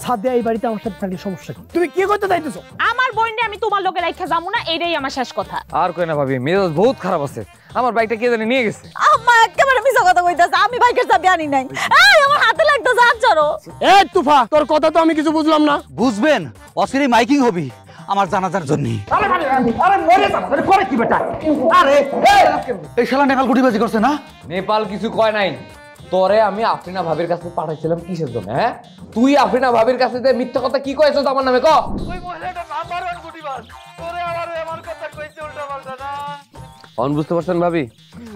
সাদে এই বাড়িতে আমার সাথে থাকলে সমস্যা কি? তুমি কি করতে চাইতেছো? আমার বোনরে আমি তোমার লগে রাইখা যাবো না, এটাই আমার শেষ কথা। আর কই না ভাবি, মেজাজ বহুত খারাপ আছে। আমার বাইকটা কে জানি নিয়ে গেছে। আম্মা একেবারে মিছা কথা কইতাছে, আমি বাইকের চাবি আনি নাই। এই আমার হাতে লাগতেছে, হাত ছাড়ো। এই তুফা, তোর কথা তো আমি কিছু বুঝলাম না। বুঝবেন, অসিরি মাইকিং হবি আমার জানাজার জন্য। আরে মরে যা, আরে করে কি বেটা? আরে এই শালা নেপাল গুটিবাজি করছে না? নেপাল কিছু কয় নাই। তোরে আমি আফরিনা ভাবির কাছে পাঠাইছিলাম কিসের জন্য? হ্যাঁ, তুই আফরিনা ভাবির কাছে যে মিথ্যা কথা কি কইছস আমার নামে? ক ওই মহিলাটা নাম্বার 1 গুটিবাজ। তোরে আমার কথা কইছে উল্টা পাল্টা না। অন বুঝতে পারছেন ভাবি,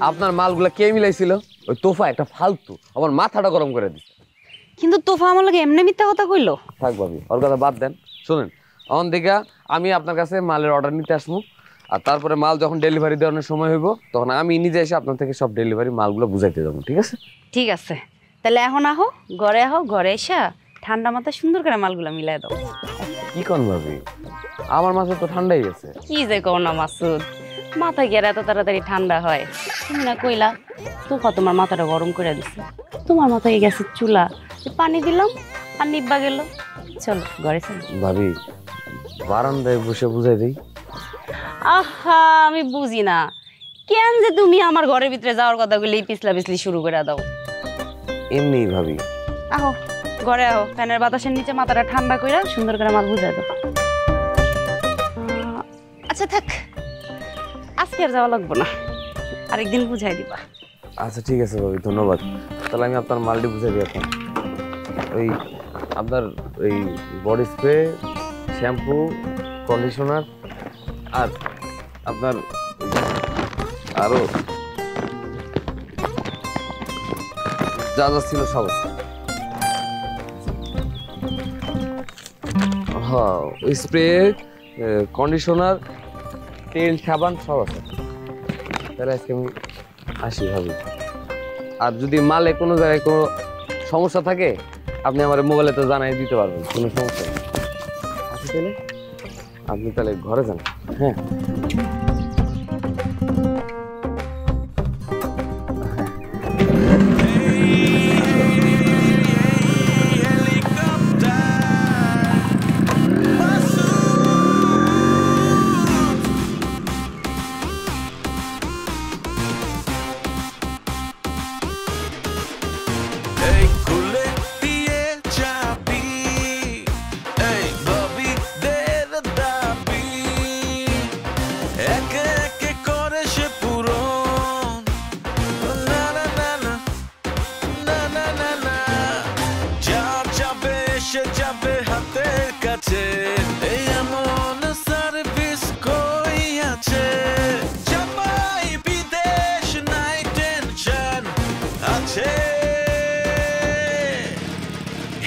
আপনার মালগুলা কে মিলাইছিল? ওই তোফা একটা ফালতু, আমার মাথাটা গরম করে দিছে। কিন্তু তোফা আমার লগে এমনি মিথ্যা কথা কইলো। থাক ভাবি, ওর কথা বাদ দেন। শুনেন, অন দিকা আমি আপনার কাছে মালের অর্ডার নিতে আসবো, আর তারপরে মাল যখন ডেলিভারি দেওয়ার সময় হইব তখন আমি নিজে এসে আপনার থেকে সব ডেলিভারি মালগুলো বুঝাইতে যাবো, ঠিক আছে? ঠিক আছে, তাহলে এখন আহো, ঘরে এসে ঠান্ডা মাথায় সুন্দর করে মালগুলা মিলাই দাও। কি কোন ভাবি, আমার মাথা তো ঠান্ডাই গেছে। কি যে কও না মাসুদ, মাথা কি আর এত তাড়াতাড়ি ঠান্ডা হয়? তুমি না কইলা তোফা তোমার মাথাটা গরম করে দিছে, তোমার মাথায় গেছে চুলা, পানি দিলাম আর নিব্বা গেল। চলো ঘরে চলো। ভাবি, বারান্দায় বসে বুঝাই দিই। আহা, আমি বুঝি না কেন যে তুমি আমার ঘরের ভিতরে যাওয়ার কথা বলে পিছলা পিছলি শুরু করে দাও। এমনি ভাবি, আহো ঘরে আহো, ফ্যানের বাতাসের নিচে মাথাটা ঠান্ডা কইরা সুন্দর করে মাল বুঝাই দাও। আচ্ছা থাক, আজকে আর যাওয়া লাগবো না, আরেকদিন বুঝাই দিবা। আচ্ছা ঠিক আছে ভাবি, ধন্যবাদ। তাহলে আমি আপনার মালটি বুঝাই দিই। এখন ওই আপনার ওই বডি স্প্রে, শ্যাম্পু, কন্ডিশনার আর আপনার আরো যা যা ছিল সব আছে। হ্যাঁ, ওই স্প্রে, কন্ডিশনার, তেল, সাবান সব আছে। তাহলে আজকে আমি আসি ভাবি। আর যদি মালে কোনো জায়গায় কোনো সমস্যা থাকে আপনি আমার মোবাইলে তো জানাই দিতে পারবেন, কোনো সমস্যা নেই। আচ্ছা তাহলে আপনি তাহলে ঘরে যান। হ্যাঁ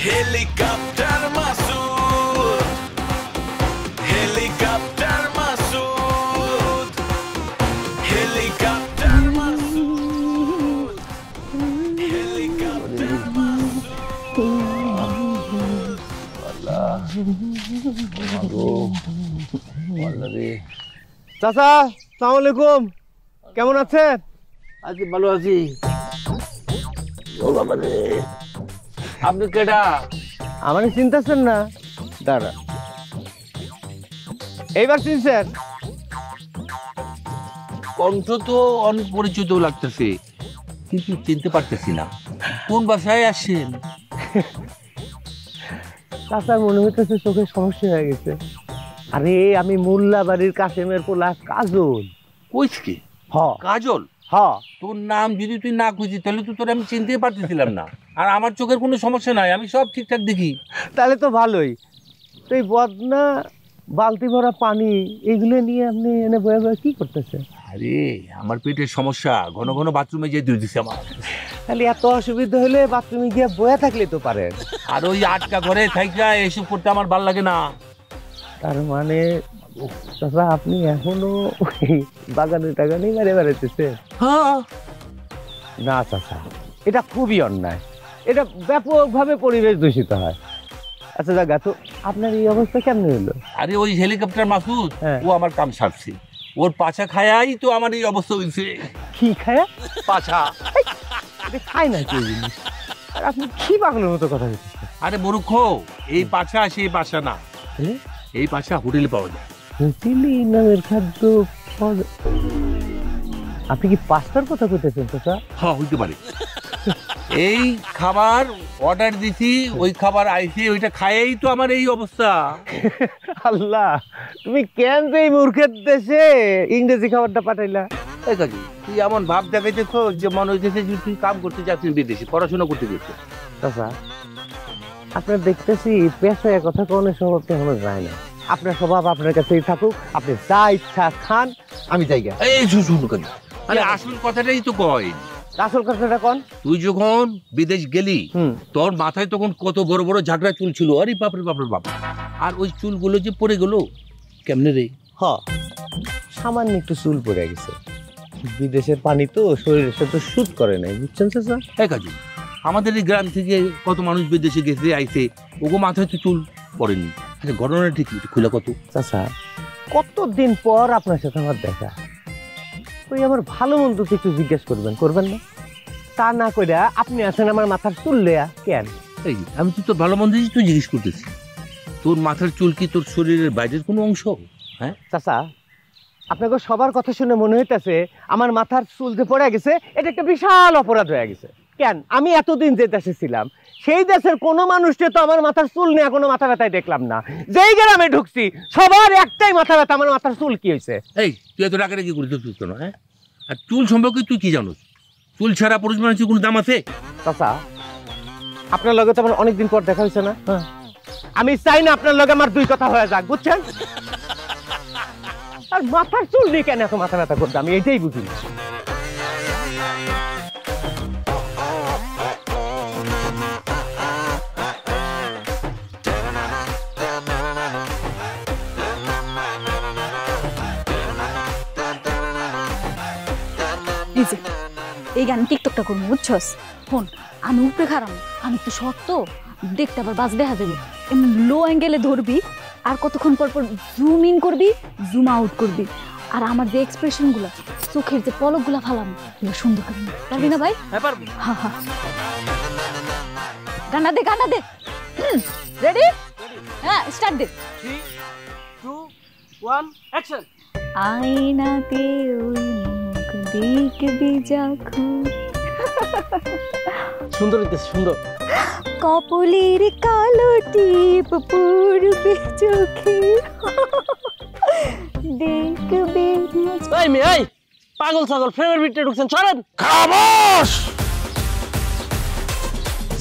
helicopter Masud, helicopter Masud, helicopter Masud, helicopter চাচা, আসসালামু আলাইকুম। কেমন আছেন? আছি, ভালো আছি। ও বাবা রে, আপনি কেডা? আমার চিন্তাছেন না? দাঁড়া, এইবার চিনছেন? কণ্ঠ তো অনেক পরিচিত লাগতেছে, কিন্তু চিনতে পারতেছি না। কোন বাসায় আসছেন? চাচার মনে হইতেছে চোখের সমস্যা হয়ে গেছে। আরে আমি মোল্লা বাড়ির কাশেমের পোলা কাজল। কইস কি? হ কাজল? হ। তোর নাম যদি তুই না খুঁজি তাহলে তো তোর আমি চিনতে পারতেছিলাম না। আর আমার চোখের কোনো সমস্যা নাই, আমি সব ঠিকঠাক দেখি। তাহলে তো ভালোই। তো এই বদনা, বালতি ভরা পানি, এগুলো নিয়ে আপনি এনে বয়ে বয়ে কি করতেছেন? আরে আমার পেটের সমস্যা, ঘন ঘন বাথরুমে যেতে দিচ্ছে আমার। তাহলে এত অসুবিধা হলে বাথরুমে গিয়ে বয়ে থাকলে তো পারেন। আর ওই আটকা ঘরে থাইকা এসব করতে আমার ভাল লাগে না। তার মানে চাচা আপনি এখনো বাগানে টাগানে মেরে বেড়াইতেছেন? হ্যাঁ। না চাচা, এটা খুবই অন্যায়। এটা ব্যাপকভাবে পরিবেশ দূষিত হয়। আচ্ছা জায়গা তো আপনার এই অবস্থা কেমন হলো? আরে ওই হেলিকপ্টার মাসুদ, ও আমার কাম সারছে। ওর পাছা খায়াই তো আমার এই অবস্থা হয়েছে। কি খায়া? পাছা। খায় না কেউ জিনিস। আর আপনি কি পাগলের মতো কথা বলছেন? আরে মূর্খ, এই পাশা সেই পাশা না, এই পাশা হোটেলে পাওয়া যায়। হোটেলে এই নামের খাদ্য পাওয়া যায়? আপনি কি পাস্তার কথা কইতেছেন চাচা? হ্যাঁ হইতে পারে। এই খাবার অর্ডার দিছি, ওই খাবার আইছে, ওইটা খাইয়েই তো আমার এই অবস্থা। আল্লাহ, তুমি কেন যে এই মূর্খের দেশে ইংরেজি খাবারটা পাঠাইলা? এই কাজে তুই এমন ভাব দেখাইতেছ যে মনে হইতেছে যে তুই কাম করতে যাচ্ছিস বিদেশে, পড়াশোনা করতে গেছিস। চাচা, আপনার দেখতেছি পেশায় কথা কোনো স্বভাবটা এখনো যায় না। আপনার স্বভাব আপনার কাছেই থাকুক, আপনি যা ইচ্ছা খান, আমি যাইগা। এই শুন কেন, আরে আসল কথাটাই তো কয়। আসল কথাটা কোন? তুই যখন বিদেশ গেলি হুম। তোর মাথায় তখন কত বড় বড় ঝাগড়া চুল ছিল, আরে বাপরে বাপরে বাপ। আর ওই চুলগুলো যে পড়ে গেল কেমনে রে? হ, সামান্য একটু চুল পড়ে গেছে। বিদেশের পানি তো শরীরের সাথে শুট করে নাই, বুঝছেন চাচা? হ্যাঁ কাজু, আমাদের এই গ্রাম থেকে কত মানুষ বিদেশে গেছে আইছে, ওগো মাথায় তো চুল পড়েনি। আরে ঘটনা ঠিক খুলে কত। চাচা, কতদিন পর আপনার সাথে আমার দেখা, ওই আমার ভালো মন্দ কিছু জিজ্ঞেস করবেন না? তা না কইরা আপনি আছেন আমার মাথার চুল লেয়া কেন? এই আমি তো তোর ভালো মন্দ তুই জিজ্ঞেস করতেছি, তোর মাথার চুল কি তোর শরীরের বাইরের কোনো অংশ? হ্যাঁ চাচা, আপনাকে সবার কথা শুনে মনে হইতেছে আমার মাথার চুল যে পড়ে গেছে এটা একটা বিশাল অপরাধ হয়ে গেছে। কেন, আমি এতদিন যে দেশে ছিলাম সেই দেশের কোনো মানুষকে তো আমার মাথার চুল নিয়ে কোনো মাথা ব্যথায় দেখলাম না। যেই গ্রামে ঢুকছি সবার একটাই মাথা ব্যথা, আমার মাথার চুল কি হয়েছে? এই তুই এত রাগে কি করিস কেন? হ্যাঁ, আর চুল সম্পর্কে তুই কি জানোস? চুল ছাড়া পুরুষ মানুষের কোনো দাম আছে? চাচা, আপনার লগে তো আমার অনেকদিন পর দেখা হয়েছে না? আমি চাই না আপনার লগে আমার দুই কথা হয়ে যাক, বুঝছেন? আর মাথার চুল নিয়ে কেন এত মাথা ব্যথা করতে, আমি এটাই বুঝি না। এই গান টিকটকটা করবো, বুঝছস? ফোন আমি উপরে খারাপ, আমি তো শক্ত দেখতে আবার বাজ দেখা যাবে। এমনি লো অ্যাঙ্গেলে ধরবি, আর কতক্ষণ পর পর জুম ইন করবি, জুম আউট করবি। আর আমার যে এক্সপ্রেশন গুলা, চোখের যে পলক গুলা ফালাম, এগুলো সুন্দর করবি। পারবি না ভাই? হ্যাঁ পারবো। হ্যাঁ হ্যাঁ, গানা দে গানা দে। রেডি? হ্যাঁ, স্টার্ট দে। 3, 2, 1 অ্যাকশন। আয়নাতে ওই মুখ দেখবি যখন, সুন্দর হইতেছে, সুন্দর। কপলের কালো টিপ পড়বে চোখে, দেখবে। এই মেয়ে, এই পাগল ছাগল ফ্রেমের ভিতরে ঢুকছেন, সরেন। খামোশ!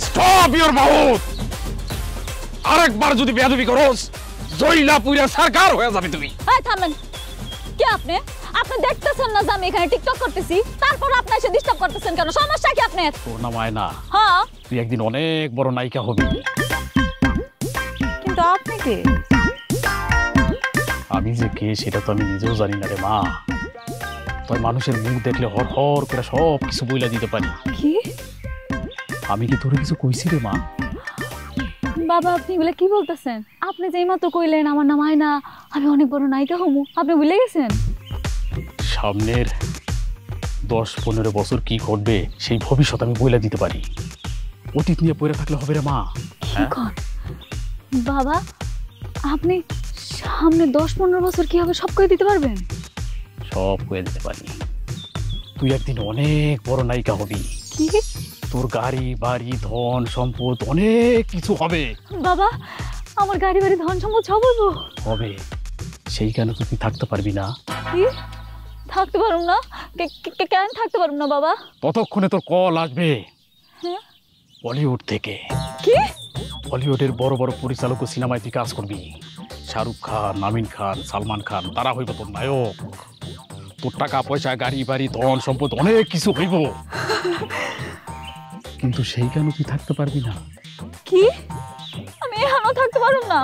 Stop your mouth! আরেকবার যদি বেয়াদবি করোস, জয়লা পুরা সরকার হয়ে যাবে তুমি। এই থামেন, কে আপনি? আপনি দেখতেছেন না যে আমি এখানে টিকটক করতেছি, তারপর আপনি এসে ডিস্টার্ব করতেছেন কেন? সমস্যা কি আপনার? তোর নাম আয়না, হ্যাঁ, তুই একদিন অনেক বড় নায়িকা হবি। কিন্তু আপনি কে? আমি যে কে সেটা তো আমি নিজেও জানি না রে মা। তোর মানুষের মুখ দেখলে হর হর করে সব কিছু বইলা দিতে পারি। কি? আমি কি তোর কিছু কইছি রে মা? বাবা, আপনি এগুলা কি বলতেছেন? আপনি যেই মাত্র কইলেন আমার নাম আয়না, আমি অনেক বড় নায়িকা হমু, আপনি ভুলে গেছেন? সামনের 10-15 বছর কি ঘটবে সেই ভবিষ্যৎ আমি বইলা দিতে পারি। অতীত নিয়ে পড়ে থাকলে হবে রে মা। কি কর বাবা, আপনি সামনে 10-15 বছর কি হবে সব কয়ে দিতে পারবেন? সব কয়ে দিতে পারি। তুই একদিন অনেক বড় নায়িকা হবি। কি? তোর গাড়ি বাড়ি ধন সম্পদ অনেক কিছু হবে। বাবা, আমার গাড়ি বাড়ি ধন সম্পদ সব হইব? হবে। সেইখানে তুই থাকতে পারবি না। কি? থাকতে পারুম না? কেন থাকতে পারুম না বাবা? ততক্ষণে তোর কল আসবে হ্যাঁ? বলিউড থেকে। কি? বলিউডের বড় বড় পরিচালক ও সিনেমায় তুই কাজ করবি। শাহরুখ খান, আমিন খান, সালমান খান, তারা হইব তোর নায়ক। তোর টাকা পয়সা গাড়ি বাড়ি ধন সম্পদ অনেক কিছু হইব। কিন্তু সেইখানে তুই থাকতে পারবি না। কি? আমি এখানেও থাকতে পারুম না?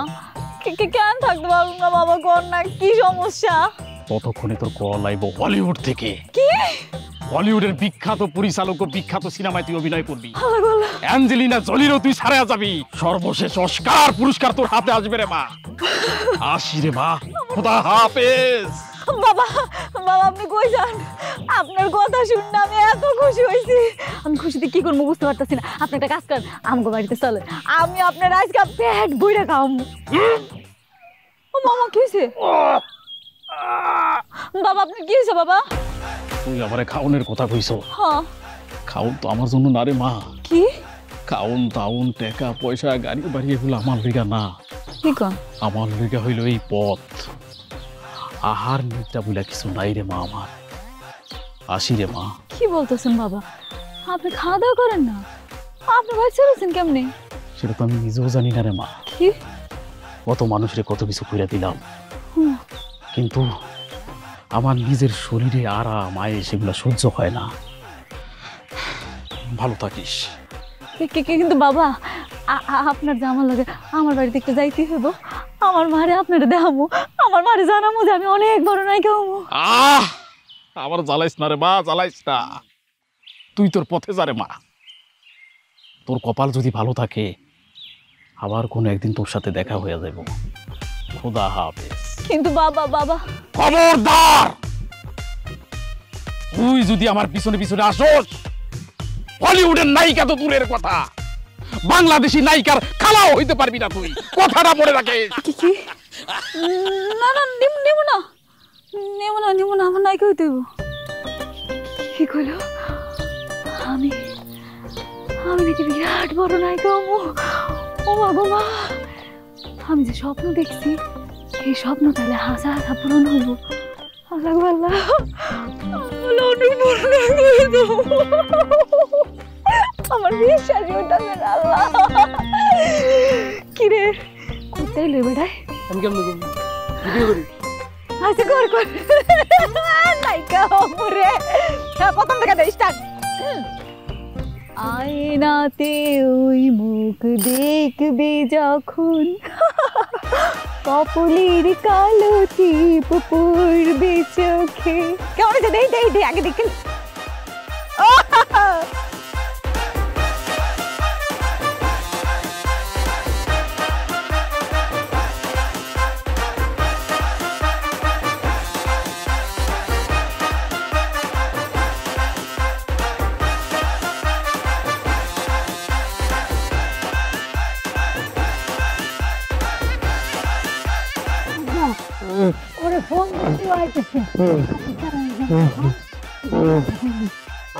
কেন থাকতে পারুম না বাবা? কোন না, কি সমস্যা? ততক্ষণে তোর কল আইব হলিউড থেকে। কি? হলিউডের বিখ্যাত পরিচালক ও বিখ্যাত সিনেমায় তুই অভিনয় করবি। অ্যাঞ্জেলিনা জোলিরও তুই ছাড়া যাবি। সর্বশেষ অস্কার পুরস্কার তোর হাতে আসবে রে মা। আসি রে মা, খোদা হাফেজ। বাবা বাবা আপনি কই যান? আপনার কথা শুনে আমি এত খুশি হয়েছি। আমি খুশিতে কি করবো বুঝতে পারতেছি না। আপনি একটা কাজ করেন, আমাকে বাড়িতে চলেন, আমি আপনার আজকে পেট বইরা খাওয়াবো। ও মামা কি হয়েছে? বাবা আপনি কি হয়েছে বাবা? তুই আমারে খাওনের কথা কইছ। হ্যাঁ। খাওন তো আমার জন্য না রে মা। কি? খাওন দাউন টাকা পয়সা গাড়ি বাড়ি এগুলো আমার লিগা না। কি কন? আমার লিগা হইল এই পথ। আহার নিদ্রা বইলা কিছু নাই রে মা আমার। আসি রে মা। কি বলতেছেন বাবা? আপনি খাওয়া দাওয়া করেন না? আপনি ভাই চলেছেন কেমনে? সেটা তো আমি নিজেও জানি না রে মা। কি? কত মানুষের কত কিছু কইরা দিলাম, কিন্তু আমার নিজের শরীরে আরাম আয়ে সেগুলো সহ্য হয় না। ভালো থাকিস। কিন্তু বাবা আপনার জামা লাগে আমার বাড়িতে একটু যাইতে হইব। আমার মারে আপনারা দেখাবো, আমার মারে জানাবো যে আমি অনেক বড় নায়িকা হবো। আবার জ্বালাইস না রে মা, জ্বালাইস না। তুই তোর পথে যা রে মা। তোর কপাল যদি ভালো থাকে আবার কোনো একদিন তোর সাথে দেখা হয়ে যাব। খোদা হাফেজ। কিন্তু বাবা বাবা খবরদার, তুই যদি আমার পিছনে পিছনে আসোস, হলিউডের নায়িকা তো দূরের কথা, বাংলাদেশি নায়িকার খালাও হইতে পারবি না তুই। কথাটা মনে রাখিস। কি? না না নেব না, নেব না, নেব না, আমার নায়িকা হইতে হইব। কি কইল? আমি নাকি বিরাট বড় নায়িকা হবো? ও মা গো মা, আমি যে স্বপ্ন দেখছি এই স্বপ্ন তাহলে হাজার পূরণ হবো। আল্লাহ আল্লাহ, অনেক বড় নায়িকা হইতে হবো। আমার বিশ্বাসই হইতাছে না। আল্লাহ কিরে কোথায় লই বেড়াই? আমি কেমন ভিডিও করি? আচ্ছা কর নায়িকা হবো রে। প্রথম থেকে দেয় স্টার্ট। আয়নাতে ওই মুখ দেখবি যখন, কপলের কালো টিপ পড়বে চোখে। কেমন আছে? দেই আগে দেখে।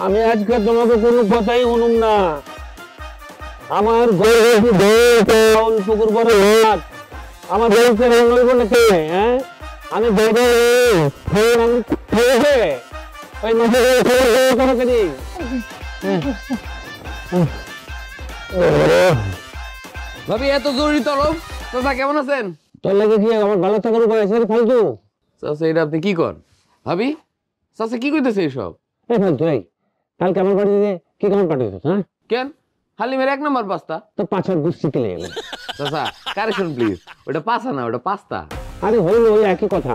আমি আজকে তোমাকে কোনো কথাই শুনুম না। আমার পুকুর বড় হাত আমার বউকে রইব নাকি? হ্যাঁ আমি ভাবি এত জরুরি তলব। চাচা কেমন আছেন? তোর লাগে কি আমার ভালো থাকার উপায় আছে ফালতু? চাচা এটা আপনি কি কর? ভাবি চাচা কি কইতেছে এইসব? এই ফালতু এই কালকে আমার বাড়িতে কি কেমন পাঠিয়েছিস? হ্যাঁ কেন? হালিমের 1 নম্বর পাস্তা তো 5 গুষ্টি কিনে এলো। চাচা কারেকশন প্লিজ, ওটা পাস্তা না, ওটা পাস্তা। আরে হইল ওই একই কথা।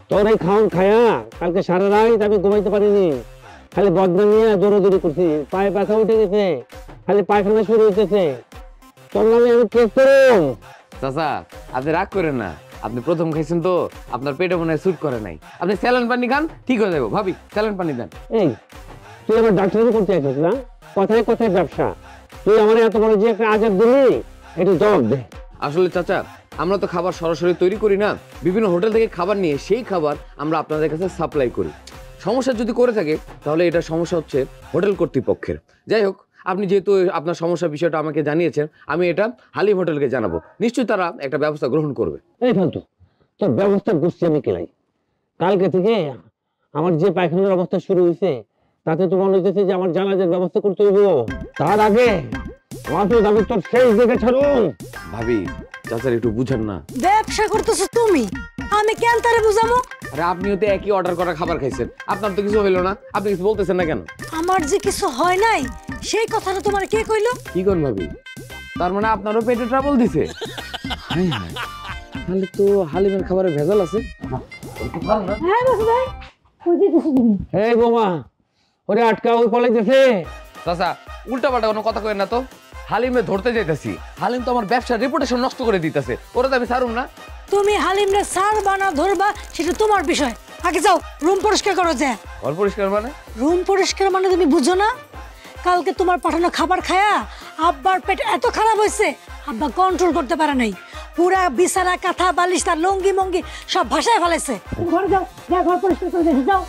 তোর এই খাওন খায়া কালকে সারা রাত আমি ঘুমাইতে পারিনি, খালি বদনাম নিয়ে দৌড়াদৌড়ি করছি, পায়ে ব্যথা উঠে গেছে, খালি পায়খানা শুরু হইতেছে। তোর নামে আমি কেস করুম। চাচা আপনি রাগ করেন না, আপনি প্রথম খাইছেন তো আপনার পেটে মনে হয় স্যুট করে নাই। আপনি স্যালাইন পানি খান, ঠিক হয়ে যাবো। ভাবি স্যালাইন পানি দেন। এই তুই আমার ডাক্তারি করতে আসিস না? কথায় কথায় ব্যবসা। তুই আমার এত বড় যে একটা আজাদ দিলি, একটু জবাব দে। আসলে চাচা আমরা তো খাবার সরাসরি তৈরি করি না, বিভিন্ন হোটেল থেকে খাবার নিয়ে সেই খাবার আমরা আপনাদের কাছে সাপ্লাই করি। সমস্যা যদি করে থাকে তাহলে এটা সমস্যা হচ্ছে হোটেল কর্তৃপক্ষের। যাই হোক, আপনি যেহেতু আপনার সমস্যার বিষয়টা আমাকে জানিয়েছেন, আমি এটা হালিম হোটেলকে জানাবো, নিশ্চয়ই তারা একটা ব্যবস্থা গ্রহণ করবে। এই ফালতু তোর ব্যবস্থা বুঝছি আমি কেলাই। কালকে থেকে আমার যে পায়খানার অবস্থা শুরু হয়েছে তাতে তো মনে হচ্ছে যে আমার জানাজার ব্যবস্থা করতে হইব। তার আগে আমি তোর শেষ দেখে ছাড়ুন। ভাবি চাচার একটু বুঝেন না। ব্যবসা করতেছো তুমি, আমি কেন তারে বুঝামো? আরে আপনিও তো একই অর্ডার করা খাবার খাইছেন, আপনার তো কিছু হইলো না, আপনি কিছু বলতেছেন না কেন? আমার যে কিছু হয় নাই সেই কথাটা তোমার কে কইলো? কি কোন ভাবি, তার মানে আপনারও পেটে ট্রাবল দিছে? তাহলে তো হালিমের খাবারে ভেজাল আছে। হ্যাঁ বস ভাই এই বোমা ওরে আটকা ওই পলাইতেছে। চাচা উল্টা পাল্টা কোনো কথা কইেন না তো। হালিমে ধরতে যাইতাছি, হালিম তো আমার ব্যবসার রেপুটেশন নষ্ট করে দিতেছে, ওরা তো আমি ছাড়ুম না। তুমি হালিমরে স্যার বানা ধরবা সেটা তোমার বিষয়। আগে যাও রুম পরিষ্কার করো। যে ঘর পরিষ্কার মানে? রুম পরিষ্কার মানে তুমি বুঝো না? কালকে তোমার পাঠানো খাবার খায়া আব্বার পেট এত খারাপ হয়েছে, আব্বা কন্ট্রোল করতে পারে নাই। পুরা বিছানা কাঁথা বালিশ তার লঙ্গি মঙ্গি সব ভাসায় ফেলেছে। ঘরে যাও, যা ঘর পরিষ্কার করে দেখে যাও।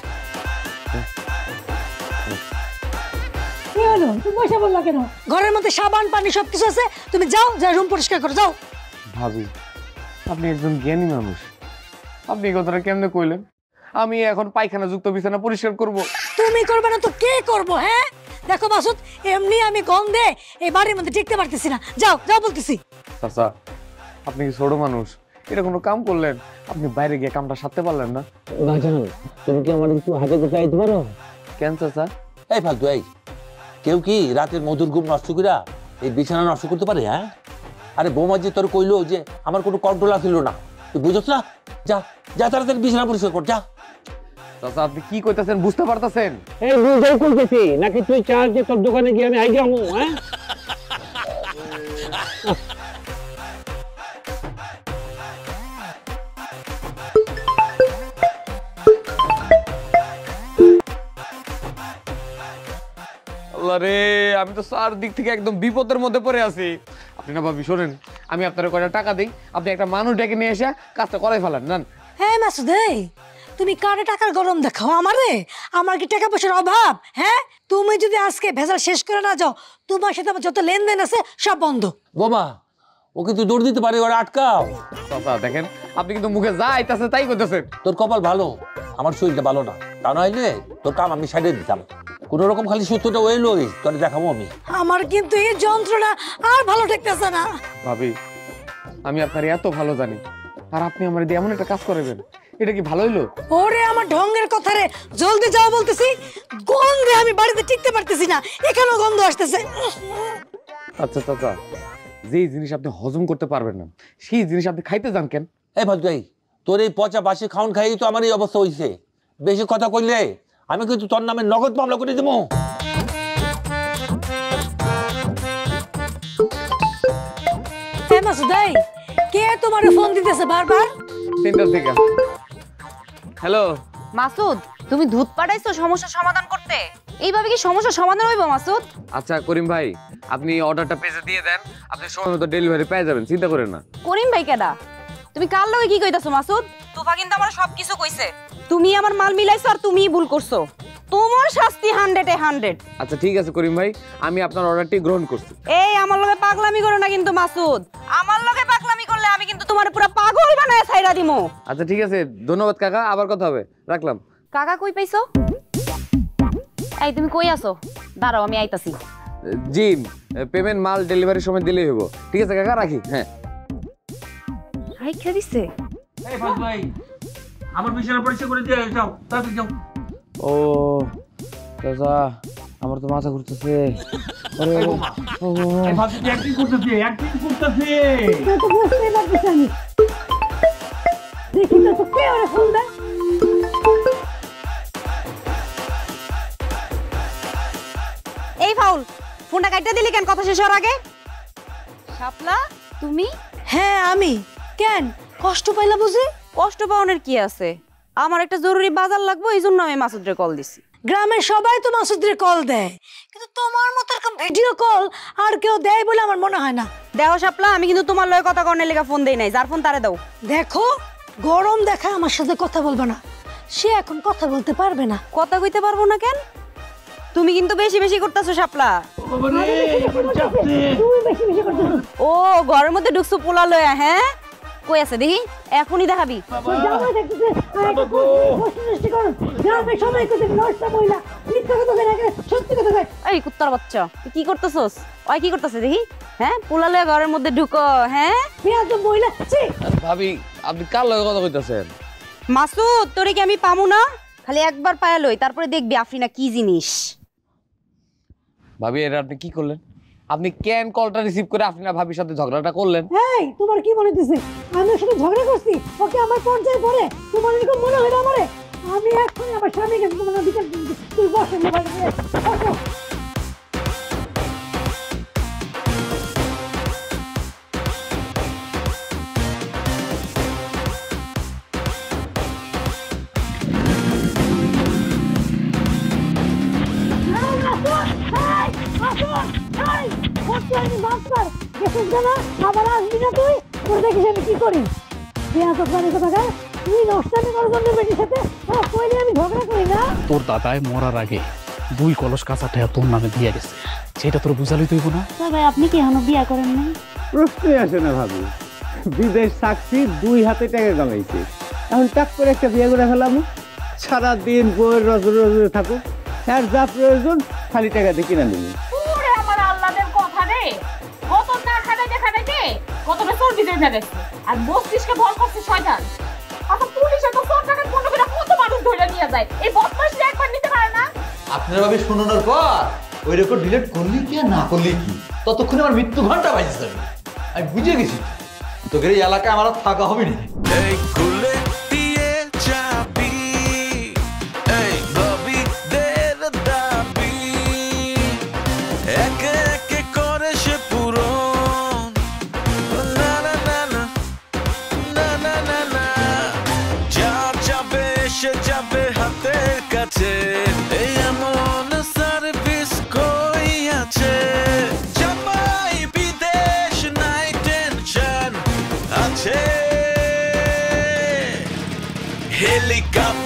কি হলো, তুমি পয়সা বললা কেন? ঘরের মধ্যে সাবান পানি সবকিছু আছে, তুমি যাও, যা রুম পরিষ্কার করো যাও। ভাবি আপনি একজন জ্ঞানী মানুষ, আপনি এই কথাটা কেমনে কইলেন? আমি এখন পায়খানা যুক্ত বিছানা পরিষ্কার করব? তুমি করবে না তো কে করবো? হ্যাঁ দেখো মাসুদ, এমনি আমি গন্ধে এই বাড়ির মধ্যে টিকতে পারতেছি না। যাও যাও বলতেছি। চাচা আপনি কি ছোট মানুষ, এটা কোনো কাম করলেন? আপনি বাইরে গিয়ে কামটা সারতে পারলেন না? তুমি কি আমার একটু হাতে কোথায় দিতে পারো? কেন চাচা? এই ফালতু, এই কেউ কি রাতের মধুর ঘুম নষ্ট করা এই বিছানা নষ্ট করতে পারে? হ্যাঁ, আরে বৌমা যে তোর কইলো যে আমার কোনো কন্ট্রোল আসিল না, তুই বুঝছ না? যা যা তাড়াতাড়ি বিছানা পরিষ্কার কর, যা। চাচা আপনি কি কইতাছেন বুঝতে পারতাছেন? এই বুঝাই কইতেছি নাকি তুই চাস যে তোর দোকানে গিয়ে আমি আইডিয়া হবো? হ্যাঁ আল্লাহ রে, আমি তো চার দিক থেকে একদম বিপদের মধ্যে পড়ে আছি। আপনি না ভাবি শোনেন, আমি আপনার কয়টা টাকা দিই, আপনি একটা মানুষ ডেকে নিয়ে এসে কাজটা করাই ফেলেন। না হ্যাঁ মাসুদ, তুমি কারে টাকার গরম দেখাও আমারে? আমার কি টাকা পয়সার অভাব? হ্যাঁ, তুমি যদি আজকে ভেজাল শেষ করে না যাও, তোমার সাথে আমার যত লেনদেন আছে সব বন্ধ। বোমা ওকে তুই দৌড় দিতে পারি, ওরা আটকাও। চাচা দেখেন, আপনি কিন্তু মুখে যা আইতাছে তাই করতেছেন। তোর কপাল ভালো, আমার শরীরটা ভালো না, তা নইলে তোর কাম আমি সাইডে দিতাম। কোন রকম খালি সূত্রটা ওই লই তোর দেখাবো আমি। আমার কিন্তু এই যন্ত্রণা আর ভালো ঠেকতেছে না। ভাবি আমি আপনার এত ভালো জানি, আর আপনি আমার দিয়ে এমন একটা কাজ করবেন, এটা কি ভালো হইলো? ওরে আমার ঢঙ্গের কথা রে, জলদি যাও বলতেছি। গন্ধে আমি বাড়িতে টিকতে পারতেছি না, এখানেও গন্ধ আসতেছে। আচ্ছা চাচা, যেই জিনিস আপনি হজম করতে পারবেন না সেই জিনিস আপনি খাইতে যান কেন? এই ফালতু, এই তোর এই পচা বাসি খাওন খাই তো আমার এই অবস্থা হইছে। বেশি কথা কইলে আমি কিন্তু তোর নামে নগদ মামলা করে দেবো। মাসুদ কে তোমার ফোন দিতেছে বারবার? সেন্টার থেকে। হ্যালো মাসুদ, তুমি দুধ পাঠাইছো সমস্যা সমাধান করতে? এইভাবে কি সমস্যা সমাধান হইব মাসুদ? আচ্ছা করিম ভাই, আপনি অর্ডারটা পেজে দিয়ে দেন, আপনি সময় মতো ডেলিভারি পেয়ে যাবেন, চিন্তা করেন না। করিম ভাই কেডা? তুমি কার লগে কি কইতাছো মাসুদ? তোফা কিন্তু আমার সবকিছু কইছে। তুমি আমার মাল মিলাইছো আর তুমিই ভুল করছো। তোমার শাস্তি 100 এ 100। আচ্ছা ঠিক আছে করিম ভাই, আমি আপনার অর্ডারটি গ্রহণ করছি। এই আমার লগে পাগলামি করো না কিন্তু মাসুদ। আমার লগে পাগলামি করলে আমি কিন্তু তোমার পুরো পাগল বানায় ছাইরা দিমু। আচ্ছা ঠিক আছে, ধন্যবাদ কাকা, আবার কথা হবে, রাখলাম। কাকা কই পাইছো? এই তুমি কই আছো? দাঁড়াও আমি আইতাছি। জি, পেমেন্ট মাল ডেলিভারির সময় দিলেই হবো। ঠিক আছে কাকা, রাখি। হ্যাঁ রাইখা দিছে। এই ফালতু, এই আমার বিছানা পরিষ্কার করে দিয়ে যাও, তাড়াতাড়ি যাও। ও চাচা, আমার তো মাথা ঘুরতেছে। আরে এই ফালতু তুই অ্যাক্টিং করতেছিস, অ্যাক্টিং করতেছিস। তা তো বুঝতেই পারতেছি আমি। দেখি তো কে ওরে ফোন দেয়। এই ফাউল, ফোনটা কাইটা দিলি কেন কথা শেষ হওয়ার আগে? শাপলা তুমি? হ্যাঁ আমি। কেন কষ্ট পাইলা বুঝি? কষ্ট পাওয়ানোর কি আছে? আমার একটা জরুরি বাজার লাগবে, এই জন্য আমি মাসুদরে কল দিছি। গ্রামের সবাই তো মাসুদরে কল দেয়, কিন্তু তোমার মতো এরকম ভিডিও কল আর কেউ দেয় বলে আমার মনে হয় না। দেখো শাপলা, আমি কিন্তু তোমার লগে কথা কর্নের লেগে ফোন দেই নাই, যার ফোন তারে দাও। দেখো গরম দেখা আমার সাথে কথা বলবে না, সে এখন কথা বলতে পারবে না। কথা কইতে পারবো না কেন? তুমি কিন্তু বেশি বেশি করতেছো শাপলা। ও ঘরের মধ্যে ঢুকছো পোলা লয়া? হ্যাঁ কই আছে দেখি, এখনই দেখাবি। এই কুত্তার বাচ্চা, তুই কি করতেছস? ওই কি করতেছে দেখি? হ্যাঁ পোলা লয়া ঘরের মধ্যে ঢুকো? হ্যাঁ ভাবি আপনি কার লগে কথা কইতাছেন? মাসুদ, তোরে কি আমি পামু না? খালি একবার পায়া লই, তারপরে দেখবি আফরিনা কি জিনিস। ভাবি এটা আপনি কি করলেন? আপনি কেন কলটা রিসিভ করে আফরিনা ভাবির সাথে ঝগড়াটা করলেন? এই তোমার কি মনে হচ্ছে আমি ওর সাথে ঝগড়া করছি? ওকে আমার পর্যায়ে পড়ে তোমার এরকম মনে হয় আমারে? আমি এখনই আমার স্বামীকে তোমার বিচার দিচ্ছি। তুই বসে মোবাইল নিয়ে বসো। আবার আসবি না তুই তোর দেখিস আমি কি করি বিয়া তো প্রাণী কথা তুই নষ্টামি করার জন্য বেটির সাথে কইলে আমি ঝগড়া করি না। তোর দাদায় মরার আগে 2 কলস কাঁচা টাকা তোর নামে দিয়ে গেছে, সেটা তোর বুঝালি তুই না? ভাই আপনি কি এখনো বিয়া করেন না? প্রশ্নই আসে না ভাবি, বিদেশ থাকছি 2 হাতে টাকা কামাইছি, এখন টাক করে একটা বিয়ে করে ফেলাম, সারাদিন বইয়ের রজরে থাকুক, আর যা প্রয়োজন খালি টাকা দিয়ে কিনা নিবি। ওরে আমার আল্লাহদের কথা রে, কত না খাটাইতে খাটাইতে কতটা চর্বি জমে গেছে, আর মস্তিষ্কে ভর করছে শয়তান। আচ্ছা পুলিশে তো 100 টাকা কোনো করে কত মানুষ ধরে নিয়ে যায়, এই বদমাইশরা একবার নিতে পারে না? আপনার ভাবে শুনানোর পর ওই রেকর্ড ডিলিট করলি কি আর না করলি কি, ততক্ষণে আমার মৃত্যু ঘন্টা বাজে যাবে। আমি বুঝে গেছি তোকে এই এলাকায় আমার আর থাকা হবে না। এই খুলে দিয়ে যাবি, এই ববিদের দাবি, একে একে করে সে পূরণ। না না না না না না না না, যা যাবে সে যাবে হাতের কাছে, এই এমন সার্ভিস কই আছে, জামাই বিদেশ নাই টেনশন আছে, হেলিকপ্টার